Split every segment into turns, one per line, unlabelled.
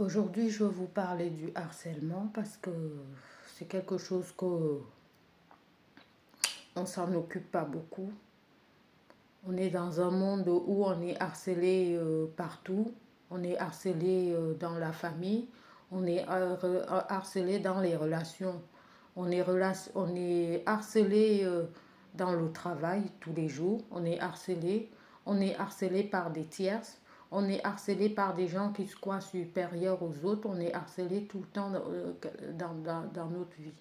Aujourd'hui, je vais vous parler du harcèlement parce que c'est quelque chose que on s'en occupe pas beaucoup. On est dans un monde où on est harcelé partout. On est harcelé dans la famille. On est harcelé dans les relations. On est harcelé dans le travail tous les jours. On est harcelé. On est harcelé par des tierces. On est harcelé par des gens qui se croient supérieurs aux autres. On est harcelé tout le temps dans notre vie.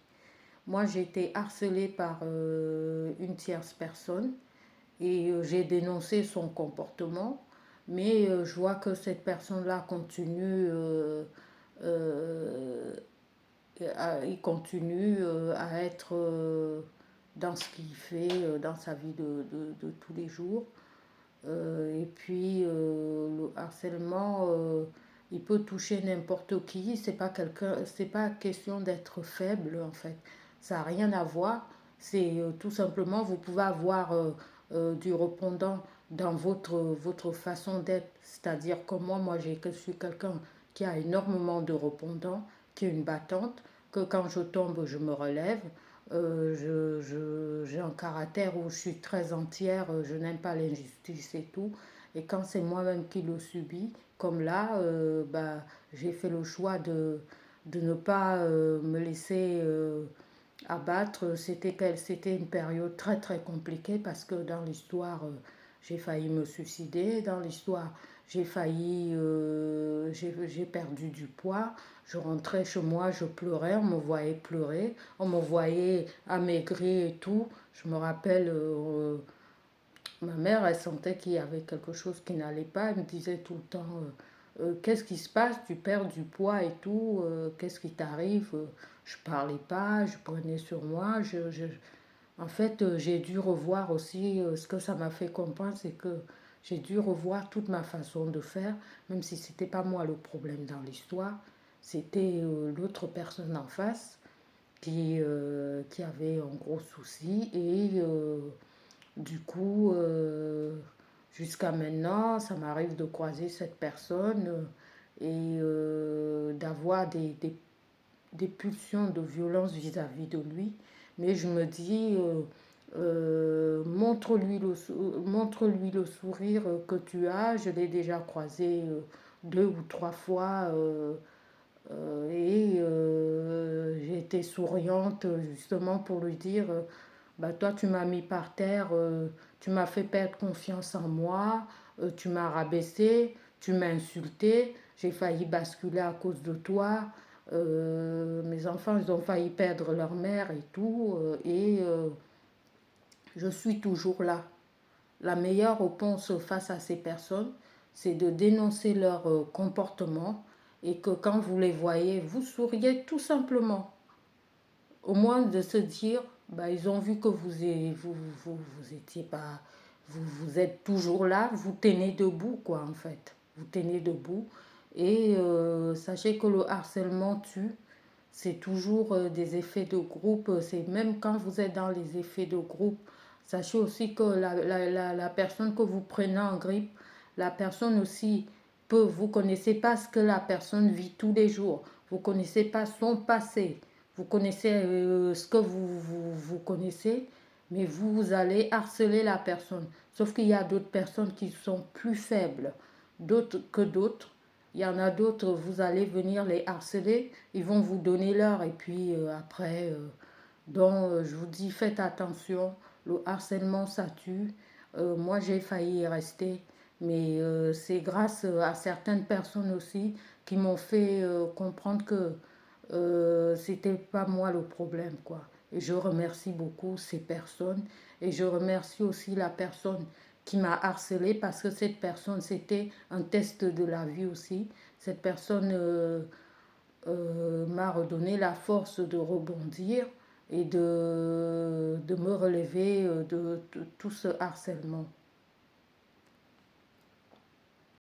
Moi, j'ai été harcelée par une tierce personne et j'ai dénoncé son comportement, mais je vois que cette personne-là continue, il continue à être dans ce qu'il fait, dans sa vie de tous les jours. Et puis le harcèlement, il peut toucher n'importe qui. C'est pas question d'être faible en fait. Ça n'a rien à voir. C'est tout simplement, vous pouvez avoir du répondant dans votre façon d'être. C'est-à-dire que moi je suis quelqu'un qui a énormément de répondants, qui est une battante, que quand je tombe, je me relève. J'ai un caractère où je suis très entière, je n'aime pas l'injustice et tout. Et quand c'est moi-même qui le subis, comme là, bah, j'ai fait le choix de ne pas me laisser abattre. C'était une période très très compliquée parce que dans l'histoire, j'ai failli me suicider. Dans l'histoire, j'ai perdu du poids. Je rentrais chez moi, je pleurais, on me voyait pleurer, on me voyait amaigrir et tout. Je me rappelle, ma mère, elle sentait qu'il y avait quelque chose qui n'allait pas. Elle me disait tout le temps, qu'est-ce qui se passe? Tu perds du poids et tout, qu'est-ce qui t'arrive? Je parlais pas, je prenais sur moi. En fait, j'ai dû revoir aussi, ce que ça m'a fait comprendre, c'est que j'ai dû revoir toute ma façon de faire, même si c'était pas moi le problème dans l'histoire, c'était l'autre personne en face qui avait un gros souci et du coup, jusqu'à maintenant, ça m'arrive de croiser cette personne et d'avoir des pulsions de violence vis-à-vis de lui. Mais je me dis, montre-lui le sourire que tu as. Je l'ai déjà croisé deux ou trois fois et j'ai été souriante justement pour lui dire, bah, toi tu m'as mis par terre, tu m'as fait perdre confiance en moi, tu m'as rabaissé, tu m'as insulté, j'ai failli basculer à cause de toi. Mes enfants, ils ont failli perdre leur mère et tout. Je suis toujours là. La meilleure réponse face à ces personnes, c'est de dénoncer leur comportement et que quand vous les voyez, vous souriez tout simplement. Au moins de se dire, bah, ils ont vu que vous étiez pas, vous êtes toujours là, vous tenez debout, quoi, en fait. Vous tenez debout. Et sachez que le harcèlement tue. C'est toujours des effets de groupe. C'est même quand vous êtes dans les effets de groupe. Sachez aussi que la personne que vous prenez en grippe, la personne aussi peut, vous ne connaissez pas ce que la personne vit tous les jours. Vous ne connaissez pas son passé. Vous connaissez ce que vous connaissez, mais vous allez harceler la personne. Sauf qu'il y a d'autres personnes qui sont plus faibles d'autres que d'autres. Il y en a d'autres, vous allez venir les harceler, ils vont vous donner l'heure et puis après, donc je vous dis, faites attention, le harcèlement ça tue. Moi j'ai failli y rester, mais c'est grâce à certaines personnes aussi qui m'ont fait comprendre que c'était pas moi le problème, quoi. Et je remercie beaucoup ces personnes et je remercie aussi la personne qui m'a harcelé parce que cette personne, c'était un test de la vie aussi. Cette personne m'a redonné la force de rebondir et de me relever de tout ce harcèlement.